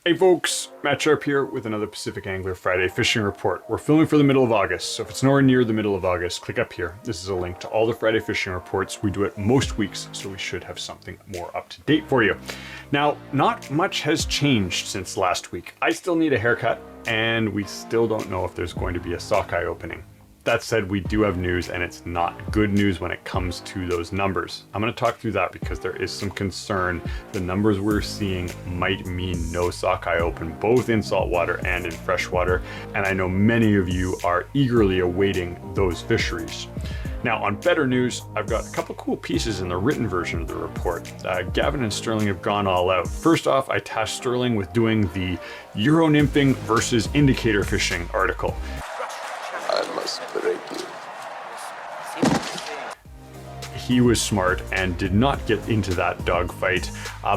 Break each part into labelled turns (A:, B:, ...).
A: Hey folks, Matt Sharp here with another Pacific Angler Friday Fishing Report. We're filming for the middle of August, so if it's nowhere near the middle of August, click up here. This is a link to all the Friday Fishing Reports. We do it most weeks, so we should have something more up to date for you. Now, not much has changed since last week. I still need a haircut, and we still don't know if there's going to be a sockeye opening. That said, we do have news, and it's not good news when it comes to those numbers. I'm going to talk through that because there is some concern. The numbers we're seeing might mean no sockeye open, both in saltwater and in freshwater, and I know many of you are eagerly awaiting those fisheries. Now, on better news, I've got a couple cool pieces in the written version of the report. Gavin and Sterling have gone all out. First off, I tasked Sterling with doing the Euro Nymphing versus indicator fishing article.
B: I must break you.
A: He was smart and did not get into that dogfight,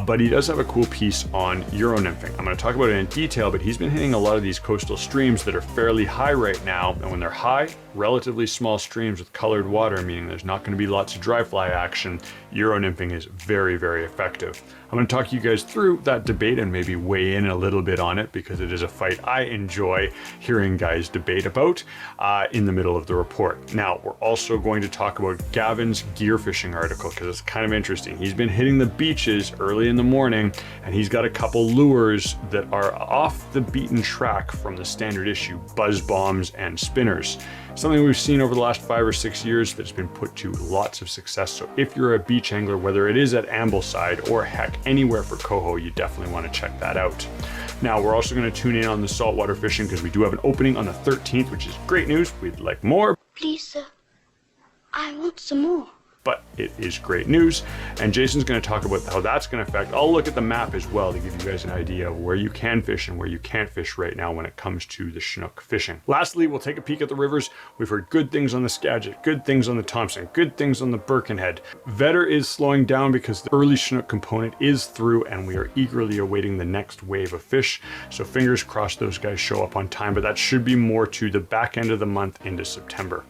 A: but he does have a cool piece on Euro Nymphing. I'm going to talk about it in detail, but he's been hitting a lot of these coastal streams that are fairly high right now, and when they're high, relatively small streams with colored water, meaning there's not going to be lots of dry fly action, Euro Nymphing is very, very effective. I'm going to talk you guys through that debate and maybe weigh in a little bit on it because it is a fight I enjoy hearing guys debate about in the middle of the report. Now, we're also going to talk about Gavin's gear fishing article because it's kind of interesting. He's been hitting the beaches early in the morning and he's got a couple lures that are off the beaten track from the standard issue buzz bombs and spinners. Something we've seen over the last 5 or 6 years that's been put to lots of success. So if you're a beach angler, whether it is at Ambleside or heck anywhere for coho, you definitely want to check that out. Now, we're also going to tune in on the saltwater fishing because we do have an opening on the 13th, which is great news. We'd like more.
C: Please, sir, I want some more.
A: But it is great news, and Jason's going to talk about how that's going to affect. I'll look at the map as well to give you guys an idea of where you can fish and where you can't fish right now when it comes to the Chinook fishing. Lastly, we'll take a peek at the rivers. We've heard good things on the Skagit, good things on the Thompson, good things on the Birkenhead. Vetter is slowing down because the early Chinook component is through, and we are eagerly awaiting the next wave of fish. So fingers crossed those guys show up on time, but that should be more to the back end of the month into September.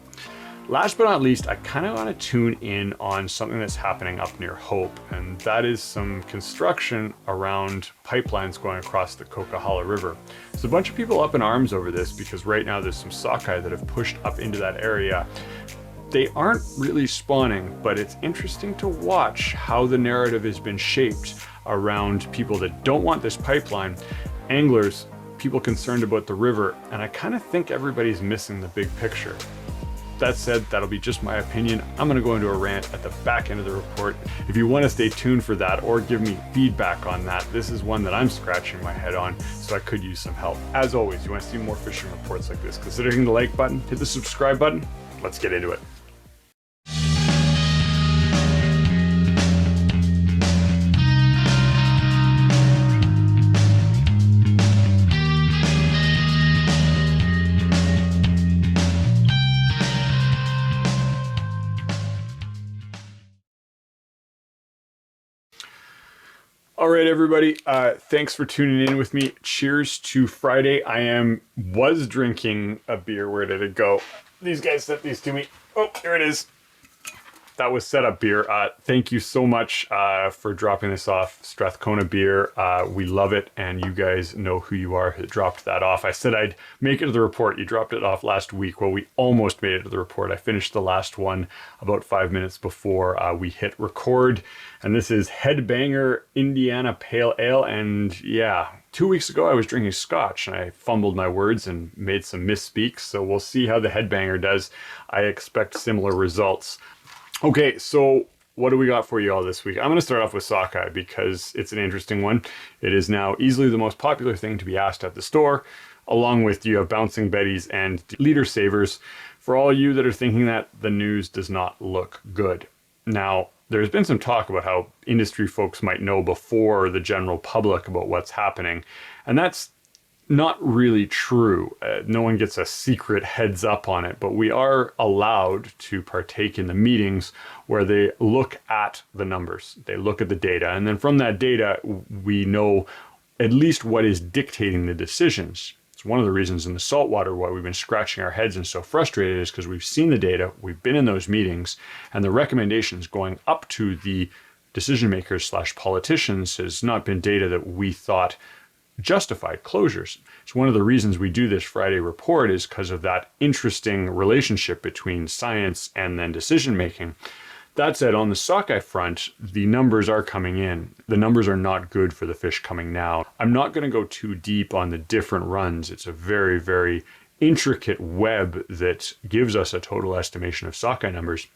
A: Last but not least, I kind of want to tune in on something that's happening up near Hope, and that is some construction around pipelines going across the Coquihalla River. There's a bunch of people up in arms over this because right now there's some sockeye that have pushed up into that area. They aren't really spawning, but it's interesting to watch how the narrative has been shaped around people that don't want this pipeline, anglers, people concerned about the river, and I kind of think everybody's missing the big picture. That said, that'll be just my opinion. I'm going to go into a rant at the back end of the report. If you want to stay tuned for that or give me feedback on that, this is one that I'm scratching my head on, so I could use some help. As always, you want to see more fishing reports like this, consider hitting the like button, hit the subscribe button. Let's get into it. All right, everybody. Thanks for tuning in with me. Cheers to Friday. I was drinking a beer. Where did it go? These guys sent these to me. Oh, here it is. That was setup beer. Thank you so much for dropping this off. Strathcona beer. We love it, and you guys know who you are that dropped that off. I said I'd make it to the report. You dropped it off last week. Well, we almost made it to the report. I finished the last one about 5 minutes before we hit record. And this is Headbanger Indiana Pale Ale. And yeah, 2 weeks ago I was drinking scotch and I fumbled my words and made some misspeaks. So we'll see how the Headbanger does. I expect similar results. Okay, so what do we got for you all this week? I'm going to start off with sockeye because it's an interesting one. It is now easily the most popular thing to be asked at the store, along with you have bouncing betties and leader savers. For all you that are thinking that, the news does not look good. Now, there's been some talk about how industry folks might know before the general public about what's happening, and that's not really true. No one gets a secret heads up on it, but we are allowed to partake in the meetings where they look at the numbers, they look at the data, and then from that data, we know at least what is dictating the decisions. It's one of the reasons in the saltwater why we've been scratching our heads and so frustrated is because we've seen the data, we've been in those meetings, and the recommendations going up to the decision makers / politicians has not been data that we thought justified closures. So one of the reasons we do this Friday report is because of that interesting relationship between science and then decision making. That said, on the sockeye front, the numbers are coming in. The numbers are not good for the fish coming now. I'm not going to go too deep on the different runs. It's a very, very intricate web that gives us a total estimation of sockeye numbers.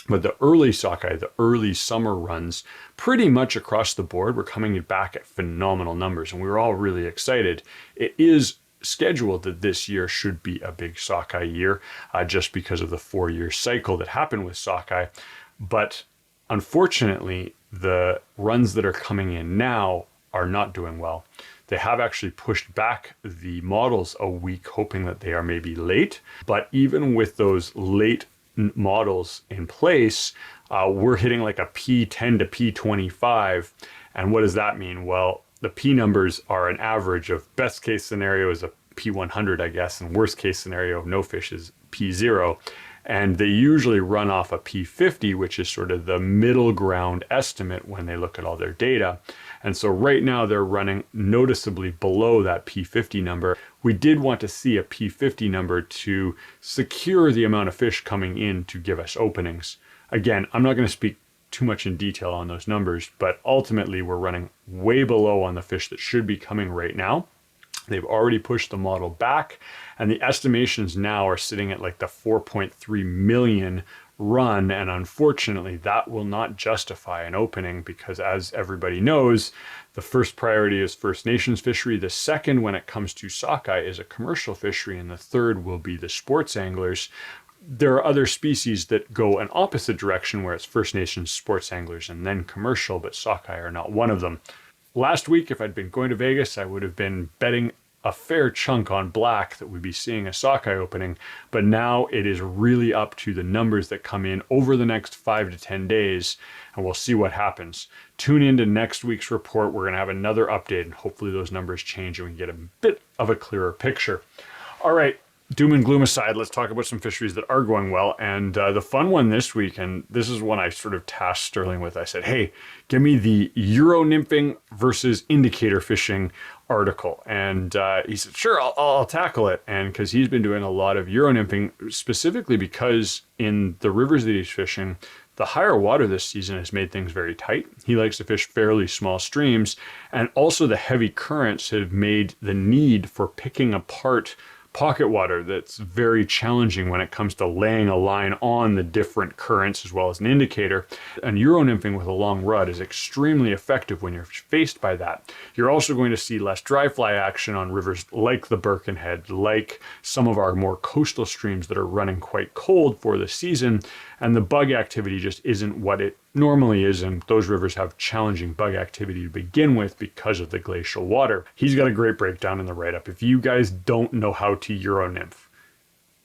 A: But the early sockeye, the early summer runs, pretty much across the board, were coming back at phenomenal numbers, and we were all really excited. It is scheduled that this year should be a big sockeye year, just because of the 4-year cycle that happened with sockeye. But unfortunately, the runs that are coming in now are not doing well. They have actually pushed back the models a week, hoping that they are maybe late. But even with those late models in place, we're hitting like a P10 to P25. And what does that mean? Well, the P numbers are an average of best case scenario is a P100, I guess, and worst case scenario of no fish is P0. And they usually run off a P50, which is sort of the middle ground estimate when they look at all their data. And so right now they're running noticeably below that P50 number. We did want to see a P50 number to secure the amount of fish coming in to give us openings. Again, I'm not going to speak too much in detail on those numbers, but ultimately we're running way below on the fish that should be coming right now. They've already pushed the model back, and the estimations now are sitting at like the 4.3 million run, and unfortunately that will not justify an opening because, as everybody knows, the first priority is First Nations fishery, the second when it comes to sockeye is a commercial fishery, and the third will be the sports anglers. There are other species that go an opposite direction where it's First Nations sports anglers and then commercial, but sockeye are not one of them. Last week, if I'd been going to Vegas, I would have been betting a fair chunk on black that we'd be seeing a sockeye opening, but now it is really up to the numbers that come in over the next 5 to 10 days, and we'll see what happens. Tune into next week's report. We're going to have another update, and hopefully those numbers change and we get a bit of a clearer picture. All right. Doom and gloom aside, let's talk about some fisheries that are going well. And the fun one this week, and this is one I sort of tasked Sterling with. I said, hey, give me the Euro Nymphing versus indicator fishing article. And he said, sure, I'll tackle it. And because he's been doing a lot of Euro Nymphing, specifically because in the rivers that he's fishing, the higher water this season has made things very tight. He likes to fish fairly small streams. And also the heavy currents have made the need for picking apart pocket water that's very challenging when it comes to laying a line on the different currents as well as an indicator. And Euro nymphing with a long rod is extremely effective when you're faced by that. You're also going to see less dry fly action on rivers like the Birkenhead, like some of our more coastal streams that are running quite cold for the season, and the bug activity just isn't what it normally is, and those rivers have challenging bug activity to begin with because of the glacial water. He's got a great breakdown in the write-up. If you guys don't know how to Euro nymph,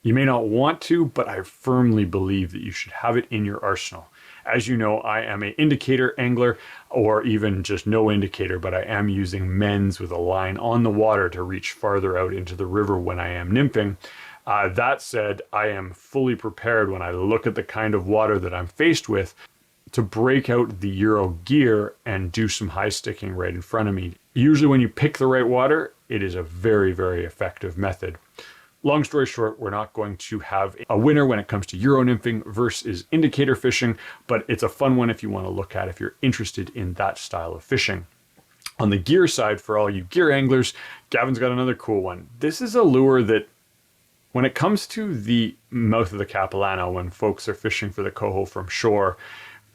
A: you may not want to, but I firmly believe that you should have it in your arsenal. As you know, I am an indicator angler, or even just no indicator, but I am using men's with a line on the water to reach farther out into the river when I am nymphing. That said, I am fully prepared when I look at the kind of water that I'm faced with to break out the Euro gear and do some high sticking right in front of me. Usually when you pick the right water, it is a very, very effective method. Long story short, we're not going to have a winner when it comes to Euro nymphing versus indicator fishing, but it's a fun one if you want to look at if you're interested in that style of fishing. On the gear side, for all you gear anglers, Gavin's got another cool one. This is a lure that, when it comes to the mouth of the Capilano, when folks are fishing for the coho from shore,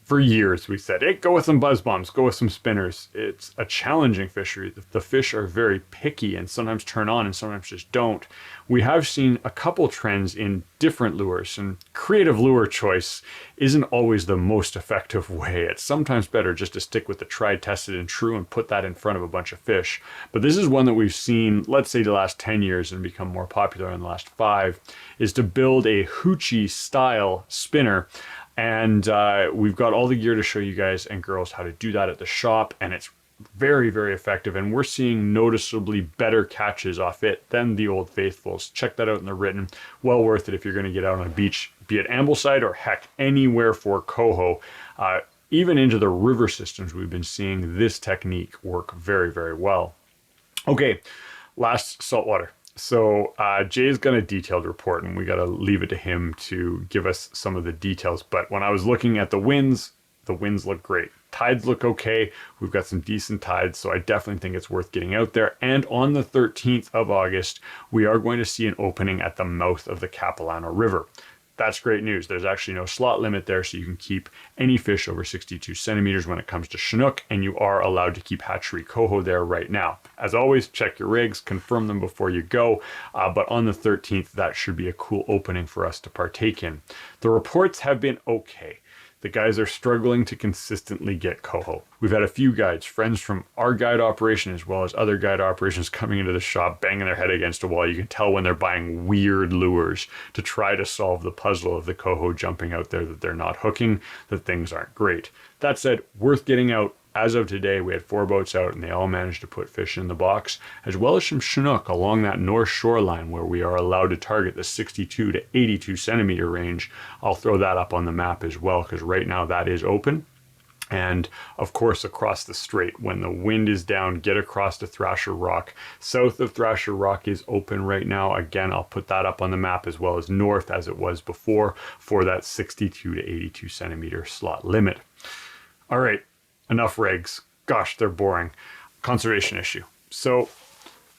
A: for years we said, hey, go with some buzz bombs, go with some spinners. It's a challenging fishery. The fish are very picky and sometimes turn on and sometimes just don't. We have seen a couple trends in different lures, and creative lure choice isn't always the most effective way. It's sometimes better just to stick with the tried, tested, and true and put that in front of a bunch of fish. But this is one that we've seen, let's say, the last 10 years and become more popular in the last 5, is to build a hoochie style spinner. And we've got all the gear to show you guys and girls how to do that at the shop, and it's very, very effective, and we're seeing noticeably better catches off it than the Old Faithfuls. Check that out in the written. Well worth it if you're going to get out on a beach, be it Ambleside or heck anywhere for coho. Even into the river systems, we've been seeing this technique work very, very well. Okay, last saltwater. So Jay's got a detailed report, and we got to leave it to him to give us some of the details. But when I was looking at the winds look great. Tides look okay. We've got some decent tides, so I definitely think it's worth getting out there. And on the 13th of August, we are going to see an opening at the mouth of the Capilano River. That's great news. There's actually no slot limit there, so you can keep any fish over 62 centimeters when it comes to Chinook, and you are allowed to keep hatchery coho there right now. As always, check your rigs, confirm them before you go, but on the 13th, that should be a cool opening for us to partake in. The reports have been okay. The guys are struggling to consistently get coho. We've had a few guides, friends from our guide operation as well as other guide operations, coming into the shop, banging their head against a wall. You can tell when they're buying weird lures to try to solve the puzzle of the coho jumping out there, that they're not hooking, that things aren't great. That said, worth getting out. As of today, we had 4 boats out and they all managed to put fish in the box, as well as some Chinook along that north shoreline where we are allowed to target the 62 to 82 centimeter range. I'll throw that up on the map as well, because right now that is open. And of course, across the strait, when the wind is down, get across to Thrasher Rock. South of Thrasher Rock is open right now. Again, I'll put that up on the map, as well as north as it was before, for that 62 to 82 centimeter slot limit. All right. Enough regs. Gosh, they're boring. Conservation issue. So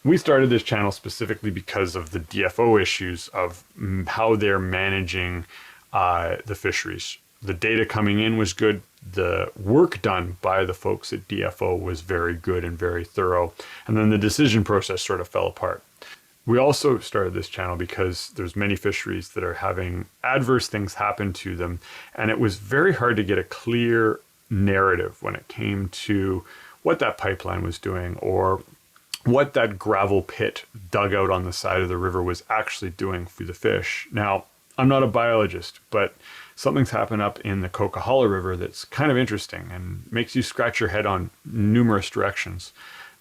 A: we started this channel specifically because of the DFO issues of how they're managing the fisheries. The data coming in was good. The work done by the folks at DFO was very good and very thorough. And then the decision process sort of fell apart. We also started this channel because there's many fisheries that are having adverse things happen to them. And it was very hard to get a clear narrative when it came to what that pipeline was doing, or what that gravel pit dug out on the side of the river was actually doing for the fish. Now, I'm not a biologist, but something's happened up in the Coquihalla River that's kind of interesting and makes you scratch your head on numerous directions.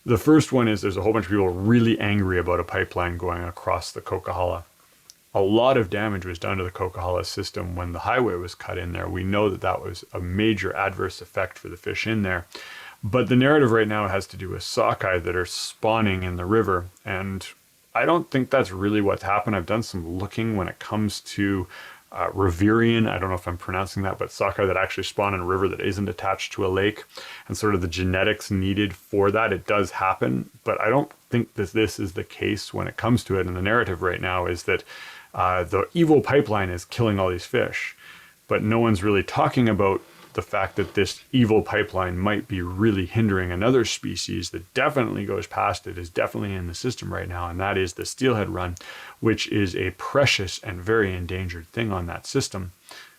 A: The first one is there's a whole bunch of people really angry about a pipeline going across the Coquihalla. A lot of damage was done to the Coquihalla system when the highway was cut in there. We know that that was a major adverse effect for the fish in there. But the narrative right now has to do with sockeye that are spawning in the river. And I don't think that's really what's happened. I've done some looking when it comes to Riverian, I don't know if I'm pronouncing that, but sockeye that actually spawn in a river that isn't attached to a lake, and sort of the genetics needed for that. It does happen, but I don't think that this is the case when it comes to it. And the narrative right now is that the evil pipeline is killing all these fish, but no one's really talking about the fact that this evil pipeline might be really hindering another species that definitely goes past it, is definitely in the system right now, and that is the Steelhead Run, which is a precious and very endangered thing on that system.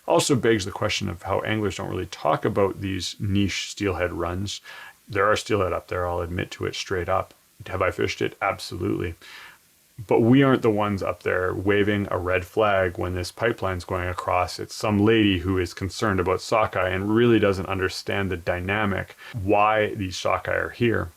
A: Also begs the question of how anglers don't really talk about these niche steelhead runs. There are steelhead up there, I'll admit to it straight up. Have I fished it? Absolutely. But we aren't the ones up there waving a red flag when this pipeline's going across. It's some lady who is concerned about sockeye and really doesn't understand the dynamic, why these sockeye are here.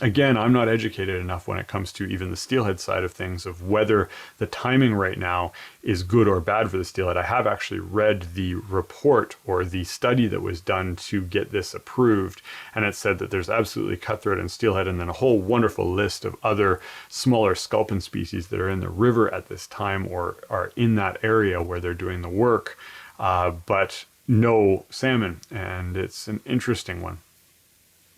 A: Again, I'm not educated enough when it comes to even the steelhead side of things, of whether the timing right now is good or bad for the steelhead. I have actually read the report or the study that was done to get this approved, and it said that there's absolutely cutthroat and steelhead, and then a whole wonderful list of other smaller sculpin species that are in the river at this time or are in that area where they're doing the work, but no salmon, and it's an interesting one.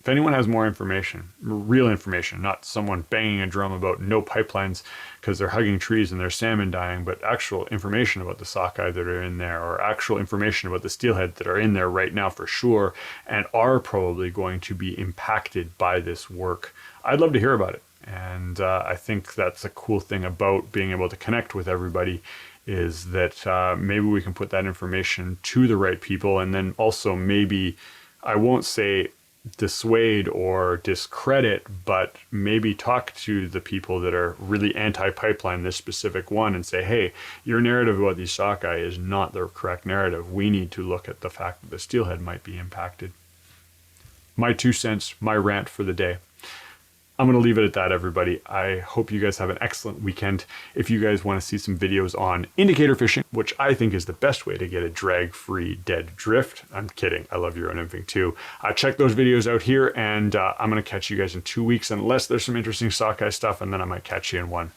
A: If anyone has more information, real information, not someone banging a drum about no pipelines because they're hugging trees and there's salmon dying, but actual information about the sockeye that are in there, or actual information about the steelhead that are in there right now for sure and are probably going to be impacted by this work, I'd love to hear about it. And I think that's a cool thing about being able to connect with everybody, is that maybe we can put that information to the right people, and then also maybe, I won't say dissuade or discredit, but maybe talk to the people that are really anti-pipeline, this specific one, and say, hey, your narrative about these sockeye is not the correct narrative. We need to look at the fact that the steelhead might be impacted. My 2 cents, my rant for the day. I'm going to leave it at that, everybody. I hope you guys have an excellent weekend. If you guys want to see some videos on indicator fishing, which I think is the best way to get a drag-free dead drift, I'm kidding. I love Euro Nymphing too. Check those videos out here, and I'm going to catch you guys in 2 weeks, unless there's some interesting sockeye stuff, and then I might catch you in one.